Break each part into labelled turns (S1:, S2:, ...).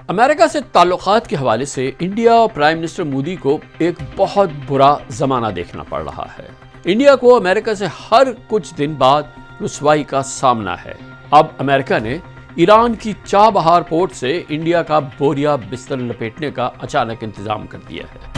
S1: امریکہ سے تعلقات کے حوالے سے انڈیا اور پرائم منسٹر مودی کو ایک بہت برا زمانہ دیکھنا پڑ رہا ہے۔ انڈیا کو امریکہ سے ہر کچھ دن بعد رسوائی کا سامنا ہے۔ اب امریکہ نے ایران کی چابہار پورٹ سے انڈیا کا بوریا بستر لپیٹنے کا اچانک انتظام کر دیا ہے۔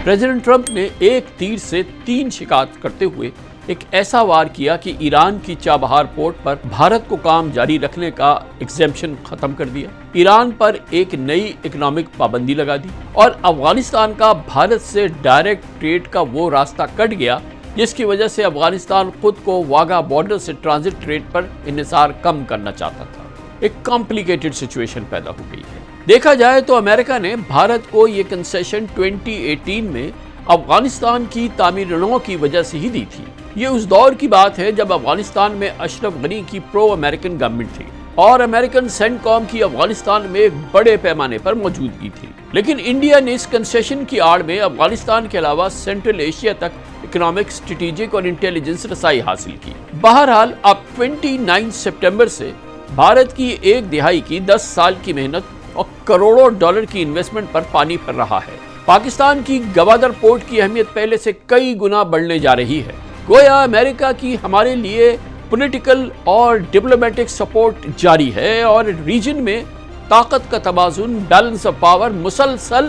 S1: پریزیڈنٹ ٹرمپ نے ایک تیر سے 3 شکار کرتے ہوئے ایک ایسا وار کیا کہ ایران کی چابہار پورٹ پر بھارت کو کام جاری رکھنے کا ایگزیمپشن ختم کر دیا، ایران پر ایک نئی اکنامک پابندی لگا دی اور افغانستان کا بھارت سے ڈائریکٹ ٹریڈ کا وہ راستہ کٹ گیا جس کی وجہ سے افغانستان خود کو واگا بارڈر سے ٹرانزٹ ٹریڈ پر انحصار کم کرنا چاہتا تھا۔ ایک کمپلیکیٹڈ سچویشن پیدا ہو گئی ہے۔ دیکھا جائے تو امریکہ نے بھارت کو یہ کنسیشن 2018 میں افغانستان کی تعمیر نو کی وجہ سے ہی دی تھی۔ یہ اس دور کی بات ہے جب افغانستان میں اشرف غنی کی پرو امریکن گورنمنٹ تھی اور امریکن سینٹ کام کی افغانستان میں ایک بڑے پیمانے پر موجودگی تھی، لیکن انڈیا نے اس کنسیشن کی آڑ میں افغانستان کے علاوہ سینٹرل ایشیا تک اکنامک، اسٹریٹجک اور انٹیلیجنس رسائی حاصل کی۔ بہرحال اب 29 سپٹمبر سے بھارت کی 1/2 کی 10 سال کی محنت اور کروڑوں ڈالر کی انویسٹمنٹ پر پانی پھر رہا ہے۔ پاکستان کی گوادر پورٹ کی اہمیت پہلے سے کئی گنا بڑھنے جا رہی ہے۔ گویا امریکہ کی ہمارے لیے پولیٹیکل اور ڈپلومیٹک سپورٹ جاری ہے اور ریجن میں طاقت کا توازن، بیلنس آف پاور مسلسل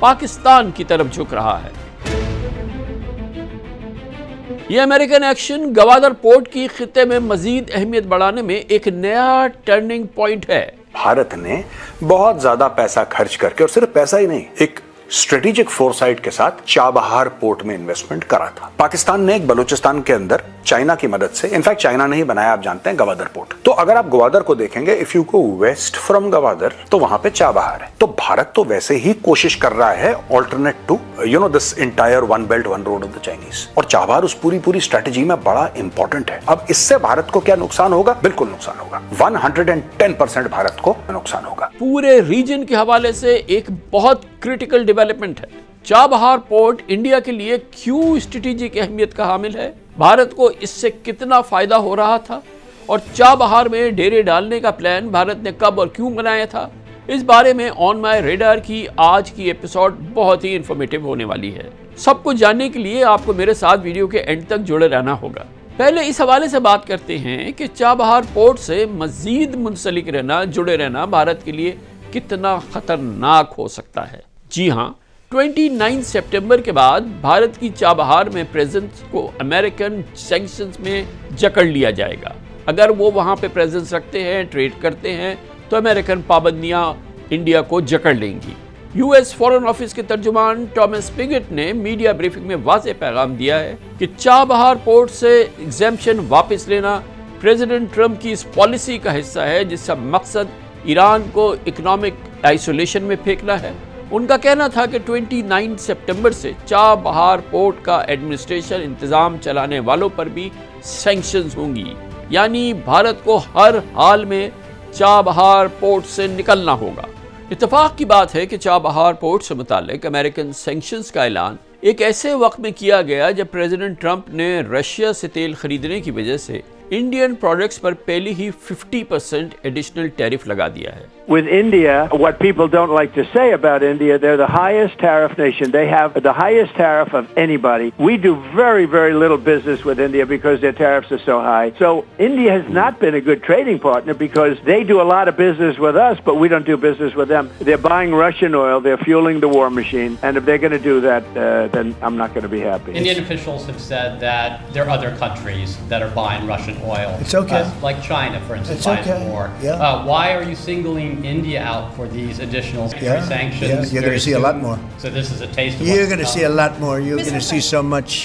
S1: پاکستان کی طرف جھک رہا ہے۔ یہ امریکن ایکشن گوادر پورٹ کی خطے میں مزید اہمیت بڑھانے میں ایک نیا ٹرننگ پوائنٹ ہے۔
S2: بھارت نے بہت زیادہ پیسہ خرچ کر کے، اور صرف پیسہ ہی نہیں، ایک اسٹریٹجک فورسائٹ کے ساتھ چابہار پورٹ میں انویسٹمنٹ کرا تھا۔ پاکستان نے ایک بلوچستان کے اندر چائنا کی مدد سے، انفیکٹ چائنا نے ہی بنایا، آپ جانتے ہیں، گوادر پورٹ۔ تو اگر آپ گوادر کو دیکھیں گے، if you go west from Gwadar, تو وہاں پہ چابہار ہے۔ تو بھارت تو ویسے ہی کوشش کر رہا ہے alternate to this entire one belt one road of the Chinese, اور چابہار اس پوری اسٹریٹجی میں بڑا امپورٹنٹ ہے۔ اب اس سے بھارت کو کیا نقصان ہوگا؟ بالکل نقصان ہوگا، 110% بھارت کو نقصان ہوگا۔
S1: پورے ریجن کے حوالے سے ایک بہت کریٹیکل ڈیولپمنٹ ہے۔ چابہار پورٹ انڈیا کے لیے کیوں اسٹریٹجک اہمیت کا حامل ہے، بھارت کو اس سے کتنا فائدہ ہو رہا تھا، اور چابہار میں ڈیرے ڈالنے کا پلان بھارت نے کب اور کیوں بنایا تھا، اس بارے میں آن مائی ریڈار کی آج کی ایپیسوڈ بہت ہی انفارمیٹیو ہونے والی ہے۔ سب کچھ جاننے کے لیے آپ کو میرے ساتھ ویڈیو کے اینڈ تک جڑے رہنا ہوگا۔ پہلے اس حوالے سے بات کرتے ہیں کہ چابہار پورٹ سے مزید منسلک رہنا، جڑے رہنا بھارت کے لیے کتنا خطرناک ہو سکتا ہے۔ جی ہاں، 29 سپٹمبر کے بعد بھارت کی چابہار میں پریزنس کو امریکن سینکشنز میں جکڑ لیا جائے گا۔ اگر وہ وہاں پہ پریزنس رکھتے ہیں، ٹریڈ کرتے ہیں، تو امریکن پابندیاں انڈیا کو جکڑ لیں گی۔ یو ایس فارن آفس کے ترجمان ٹامس پیگٹ نے میڈیا بریفنگ میں واضح پیغام دیا ہے کہ چابہار پورٹ سے ایگزیمپشن واپس لینا پریزیڈنٹ ٹرمپ کی اس پالیسی کا حصہ ہے جس کا مقصد ایران کو اکنامک آئسولیشن میں پھینکنا ہے۔ ان کا کہنا تھا کہ 29 سپٹمبر سے چابہار پورٹ کا ایڈمنسٹریشن انتظام چلانے والوں پر بھی سینکشنز ہوں گی، یعنی بھارت کو ہر حال میں چابہار پورٹ سے نکلنا ہوگا۔ اتفاق کی بات ہے کہ چابہار پورٹ سے متعلق امریکن سینکشنز کا اعلان ایک ایسے وقت میں کیا گیا جب پریزیڈنٹ ٹرمپ نے رشیا سے تیل خریدنے کی وجہ سے انڈین پروڈکٹس پر پہلے ہی 50% ایڈیشنل ٹیرف لگا دیا ہے۔
S3: With India, what people don't like to say about India, they're the highest tariff nation. They have the highest tariff of anybody. We do very, very little business with India because their tariffs are so high. So India has not been a good trading partner because they do a lot of business with us, but we don't do business with them. They're buying Russian oil. They're fueling the war machine. And if they're going to do that, then I'm not going to be happy.
S4: Indian officials have said that there are other countries that are buying Russian oil.
S5: It's okay.
S4: Like China, for instance,
S5: it's
S4: buying
S5: okay.
S4: more.
S5: Yeah.
S4: Why are you singling India out for these additional sanctions?
S5: Yeah, you're going to see a lot more.
S4: So this is a taste of
S5: You're going to see a lot more. You're going to see so much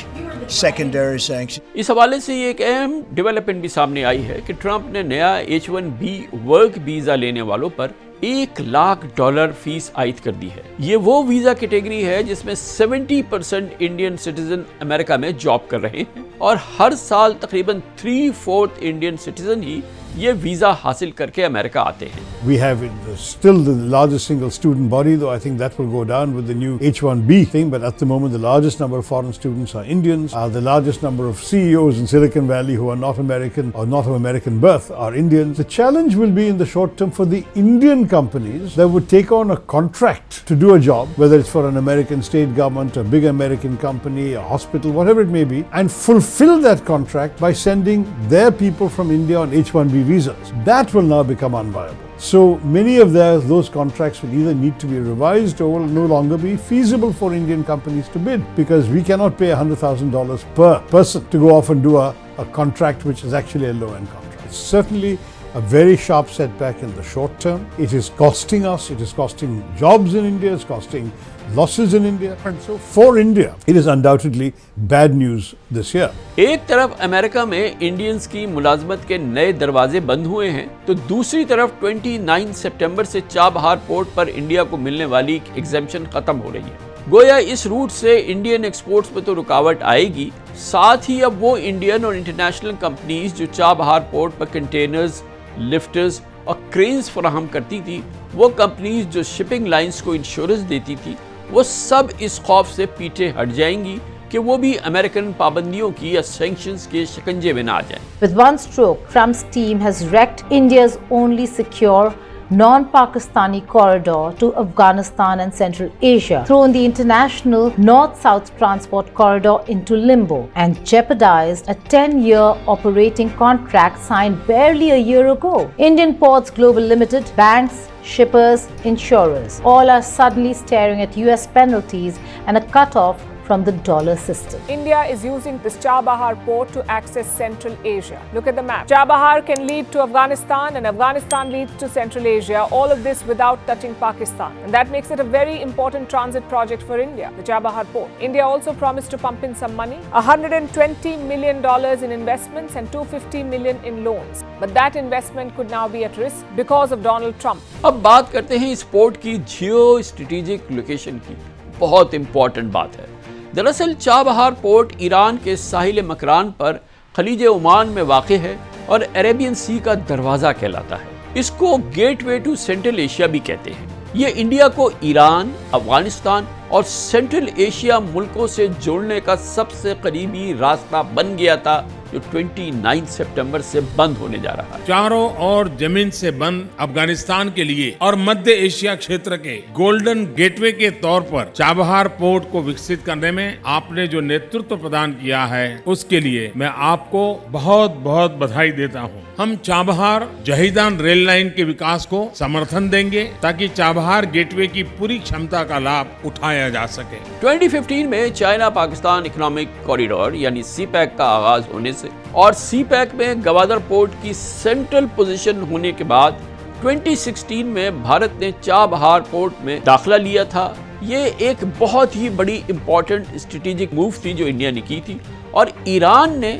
S5: secondary sanctions.
S1: اس حوالے سے یہ ایک اہم development بھی سامنے آئی ہے کہ Trump نے نیا H1B ورک ویزا لینے والوں پر $1,00,000 فیس عائد کر دی ہے۔ یہ وہ ویزا کیٹیگری ہے جس میں 70% انڈین سٹیزن امریکہ میں جاب کر رہے ہیں، اور ہر سال تقریباً 3/4 انڈین سٹیزن ہی یہ ویزا حاصل کر کے امریکہ آتے ہیں.
S6: We have still the largest single student body, though I think that will go down with the new H-1B thing. But at the moment, the largest number of foreign students are Indians. The largest number of CEOs in Silicon Valley who are not American or not of American birth are Indians. The challenge will be in the short term for the Indian companies that would take on a contract to do a job, whether it's for an American state government, a big American company, a hospital, whatever it may be, and fulfill that contract by sending their people from India on H-1B visas. That will now become unviable. So many of those contracts will either need to be revised or will no longer be feasible for Indian companies to bid, because we cannot pay $100,000 per person to go off and do a contract which is actually a low-end contract. It's certainly a very sharp setback in the short term. It is costing us, it is costing jobs in India, it's costing losses in India. And so for India, it is undoubtedly bad news this year.
S1: ایک طرف امریکہ میں Indians کی ملازمت کے نئے دروازے بند ہوئے ہیں تو دوسری طرف 29 سپٹمبر سے چابہار پورٹ پر انڈیا کو ملنے والی ایگزیمپشن ختم ہو رہی ہے. گویا اس روٹ سے انڈین ایکسپورٹس میں تو رکاوٹ آئے گی، ساتھ ہی اب وہ انڈین اور انٹرنیشنل کمپنیز جو چابہار پورٹ پر کنٹینرز، لفٹرز اور کرینز فراہم کرتی تھی، وہ کمپنیز جو شپنگ لائنز کو انشورنس دیتی تھی، وہ سب اس خوف سے پیچھے ہٹ جائیں گی کہ وہ بھی امریکن پابندیوں کی یا سینکشنز کے شکنجے میں نہ آ جائیں.
S7: With one stroke, Trump's team has wrecked India's only secure non-Pakistani corridor to Afghanistan and Central Asia, thrown the international North-South transport corridor into limbo, and jeopardized a 10-year operating contract signed barely a year ago. Indian Ports Global Limited, banks, shippers, insurers, all are suddenly staring at US penalties and a cut-off from the dollar system.
S8: India is using this Chabahar port to access Central Asia. Look at the map. Chabahar can lead to Afghanistan and Afghanistan leads to Central Asia, all of this without touching Pakistan. And that makes it a very important transit project for India, the Chabahar port. India also promised to pump in some money, $120 million in investments and $250 million in loans. But that investment could now be at risk because of Donald Trump.
S1: اب بات کرتے ہیں اس port کی Jio strategic location کی. بہت important بات ہے. دراصل چابہار پورٹ ایران کے ساحل مکران پر خلیج عمان میں واقع ہے اور عربین سی کا دروازہ کہلاتا ہے. اس کو gateway to Central Asia بھی کہتے ہیں. یہ انڈیا کو ایران، افغانستان اور سینٹرل ایشیا ملکوں سے جوڑنے کا سب سے قریبی راستہ بن گیا تھا، جو 29 سپٹمبر سے بند ہونے جا رہا ہے.
S9: چاروں اور زمین سے بند افغانستان کے لیے اور مدھیہ ایشیا چھیتر کے گولڈن گیٹ وے کے طور پر چابہار پورٹ کو وکست کرنے میں آپ نے جو نیترتو پردان کیا ہے، اس کے لیے میں آپ کو بہت بہت بدھائی دیتا ہوں. ہم چابہار جہیدان ریل لائن کے وکاس کو سمرتھن دیں گے تاکہ چابہار گیٹ وے کی پوری چھمتا کا لابھ اٹھایا جا سکے.
S1: 2015 میں چائنا پاکستان اکنامک کوریڈور یعنی سی پیک کا آغاز ہونے سے اور سی پیک میں گوادر پورٹ کی سینٹرل پوزیشن ہونے کے بعد 2016 میں بھارت نے چابہار پورٹ میں داخلہ لیا تھا. یہ ایک بہت ہی بڑی امپورٹنٹ اسٹریٹجک موو تھی جو انڈیا نے کی تھی، اور ایران نے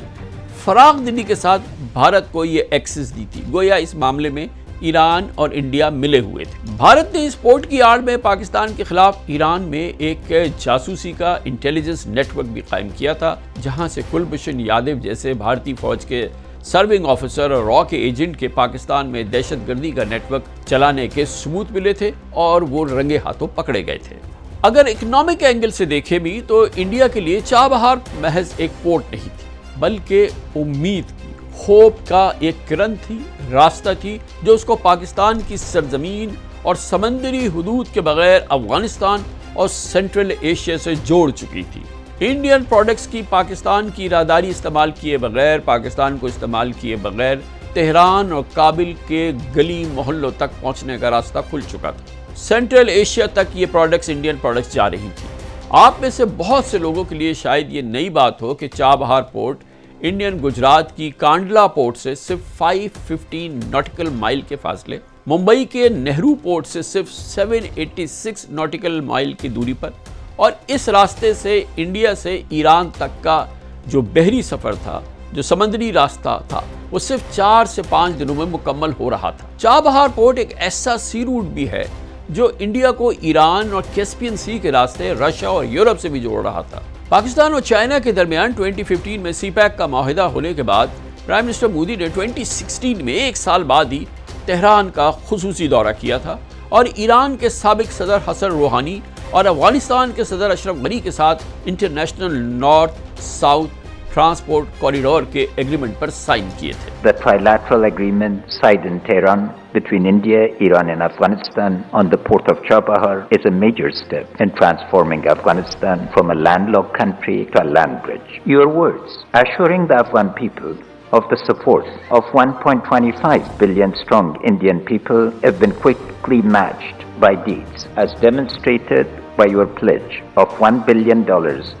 S1: فراغ دلی کے ساتھ بھارت کو یہ ایکسس دی تھی. گویا اس معاملے میں ایران اور انڈیا ملے ہوئے تھے. بھارت نے اس پورٹ کی آڑ میں پاکستان کے خلاف ایران میں ایک جاسوسی کا انٹیلیجنس نیٹ ورک بھی قائم کیا تھا، جہاں سے کلبھوشن یادو جیسے بھارتی فوج کے سرونگ آفیسر اور را کے ایجنٹ کے پاکستان میں دہشت گردی کا نیٹ ورک چلانے کے ثبوت ملے تھے اور وہ رنگے ہاتھوں پکڑے گئے تھے. اگر اکنامک اینگل سے دیکھیں بھی تو انڈیا کے لیے چابہار محض ایک پورٹ نہیں تھی، بلکہ امید کی، ہوپ کا ایک کرن تھی، راستہ تھی جو اس کو پاکستان کی سرزمین اور سمندری حدود کے بغیر افغانستان اور سینٹرل ایشیا سے جوڑ چکی تھی. انڈین پروڈکٹس کی پاکستان کی راداری استعمال کیے بغیر، پاکستان کو استعمال کیے بغیر تہران اور کابل کے گلی محلوں تک پہنچنے کا راستہ کھل چکا تھا. سینٹرل ایشیا تک یہ پروڈکٹس، انڈین پروڈکٹس جا رہی تھیں. آپ میں سے بہت سے لوگوں کے لیے شاید یہ نئی بات ہو کہ چابہار پورٹ انڈین گجرات کی کانڈلا پورٹ سے صرف 515 ناٹیکل مائل کے فاصلے، ممبئی کے نہرو پورٹ سے صرف 786 ناٹیکل مائل کی دوری پر، اور اس راستے سے انڈیا سے ایران تک کا جو بحری سفر تھا، جو سمندری راستہ تھا، وہ صرف 4 سے 5 دنوں میں مکمل ہو رہا تھا. چابہار پورٹ ایک ایسا سی روٹ بھی ہے جو انڈیا کو ایران اور کیسپین سی کے راستے رشیا اور یورپ سے بھی جوڑ رہا تھا. پاکستان اور چائنا کے درمیان 2015 میں سی پیک کا معاہدہ ہونے کے بعد پرائم منسٹر مودی نے 2016 میں ایک سال بعد ہی تہران کا خصوصی دورہ کیا تھا اور ایران کے سابق صدر حسن روحانی اور افغانستان کے صدر اشرف غنی کے ساتھ international north south transport corridor کے ایگریمنٹ پر سائن کیے تھے.
S10: The trilateral agreement signed in Tehran between India, Iran and Afghanistan on the port of Chabahar is a major step in transforming Afghanistan from a landlocked country to a land bridge. Your words assuring the Afghan people of the support of 1.25 billion strong Indian people have been quickly matched by deeds, as demonstrated by your pledge of $1 billion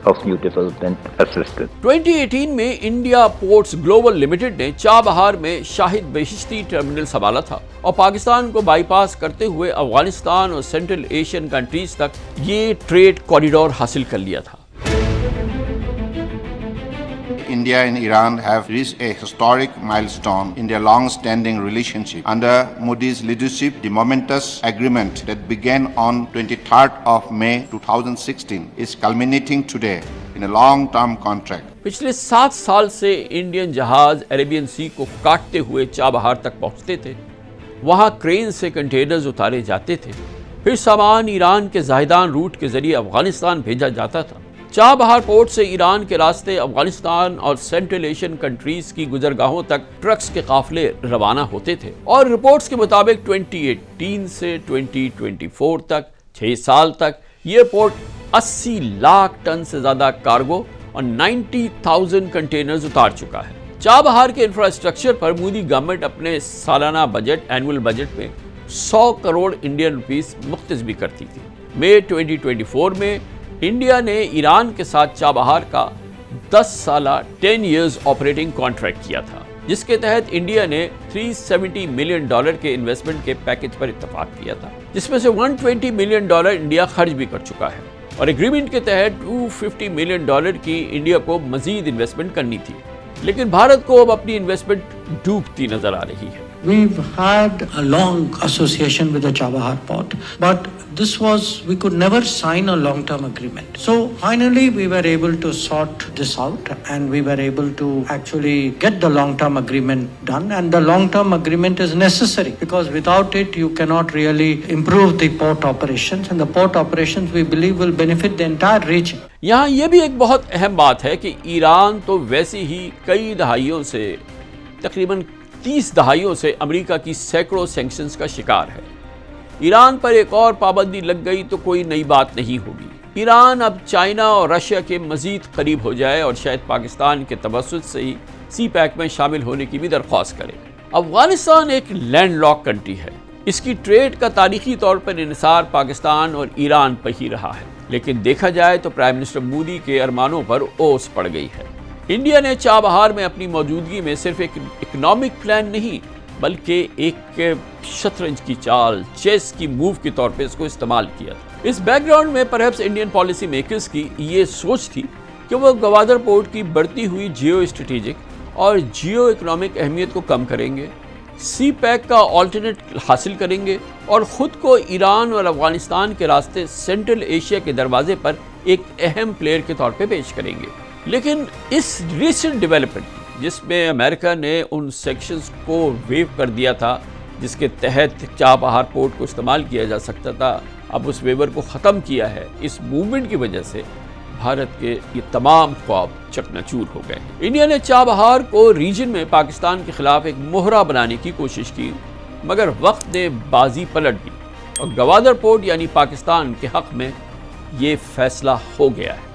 S10: of new development assistance.
S1: 2018 میں India ports global limited نے Chabahar میں شاہد بہشتی terminal سنبھالا تھا اور پاکستان کو by پاس کرتے ہوئے افغانستان اور سینٹرل ایشین کنٹریز تک یہ ٹریڈ کوریڈور حاصل کر لیا تھا.
S11: India and Iran have reached a historic milestone in their long-standing relationship. Under Modi's leadership, the momentous agreement that began on 23rd of May 2016 is culminating today in a long-term contract.
S1: پچھلے 7 سال سے Indian جہاز Arabian سی کو کاٹتے ہوئے Chabahar تک پہنچتے تھے. وہاں کرین سے کنٹینرز اتارے جاتے تھے. پھر سامان ایران کے زاہدان روٹ کے ذریعے افغانستان بھیجا جاتا تھا. چابہار پورٹ سے ایران کے راستے افغانستان اور سینٹرل ایشین کنٹریز کی گزرگاہوں تک ٹرکس کے قافلے روانہ ہوتے تھے اور رپورٹس کے مطابق 2018 سے 2024 تک 6 سال تک یہ پورٹ 80 لاکھ ٹن سے زیادہ کارگو اور 90,000 کنٹینرز اتار چکا ہے. چابہار کے انفراسٹرکچر پر مودی گورنمنٹ اپنے سالانہ بجٹ اینول بجٹ میں 100 کروڑ انڈین روپیز مختص بھی کرتی تھی. مئی 2024 میں انڈیا نے ایران کے ساتھ چابہار کا 10 سالہ 10 ایئرز آپریٹنگ کانٹریکٹ کیا تھا، جس کے تحت انڈیا نے $370 ملین کے انویسٹمنٹ کے پیکج پر اتفاق کیا تھا، جس میں سے $120 ملین انڈیا خرچ بھی کر چکا ہے اور ایگریمنٹ کے تحت $250 ملین کی انڈیا کو مزید انویسٹمنٹ کرنی تھی. لیکن بھارت کو اب اپنی انویسٹمنٹ ڈوبتی نظر آ رہی ہے.
S12: We've had a long association with the Chabahar port, but we could never sign a long-term agreement. So finally we were able to sort this out and we were able to actually get the long-term agreement done, and the long-term agreement is necessary because without it you cannot really improve the port operations, and the port operations we believe will benefit the entire region.
S1: یہاں یہ بھی ایک بہت اہم بات ہے کہ ایران تو ویسے ہی کئی دہائیوں سے تقریباً 30 دہائیوں سے امریکہ کی سینکڑوں سینکشنز کا شکار ہے. ایران پر ایک اور پابندی لگ گئی تو کوئی نئی بات نہیں ہوگی. ایران اب چائنا اور رشیا کے مزید قریب ہو جائے اور شاید پاکستان کے توسط سے ہی سی پیک میں شامل ہونے کی بھی درخواست کرے. افغانستان ایک لینڈ لاک کنٹری ہے. اس کی ٹریڈ کا تاریخی طور پر انحصار پاکستان اور ایران پر ہی رہا ہے، لیکن دیکھا جائے تو پرائم منسٹر مودی کے ارمانوں پر اوس پڑ گئی ہے. انڈیا نے چابہار میں اپنی موجودگی میں صرف ایک اکنامک پلان نہیں بلکہ ایک شطرنج کی چال، چیس کی موو کے طور پہ اس کو استعمال کیا. اس بیک گراؤنڈ میں پرہیپس انڈین پالیسی میکرز کی یہ سوچ تھی کہ وہ گوادر پورٹ کی بڑھتی ہوئی جیو اسٹریٹجک اور جیو اکنامک اہمیت کو کم کریں گے، سی پیک کا آلٹرنیٹ حاصل کریں گے اور خود کو ایران اور افغانستان کے راستے سینٹرل ایشیا کے دروازے پر ایک اہم پلیئر کے طور پہ پیش کریں گے. لیکن اس ریسنٹ ڈیولپمنٹ جس میں امریکہ نے ان سیکشنز کو ویو کر دیا تھا جس کے تحت چابہار پورٹ کو استعمال کیا جا سکتا تھا، اب اس ویور کو ختم کیا ہے. اس موومنٹ کی وجہ سے بھارت کے یہ تمام خواب چکنا چور ہو گئے. انڈیا نے چابہار کو ریجن میں پاکستان کے خلاف ایک مہرہ بنانے کی کوشش کی، مگر وقت نے بازی پلٹ دی اور گوادر پورٹ یعنی پاکستان کے حق میں یہ فیصلہ ہو گیا ہے.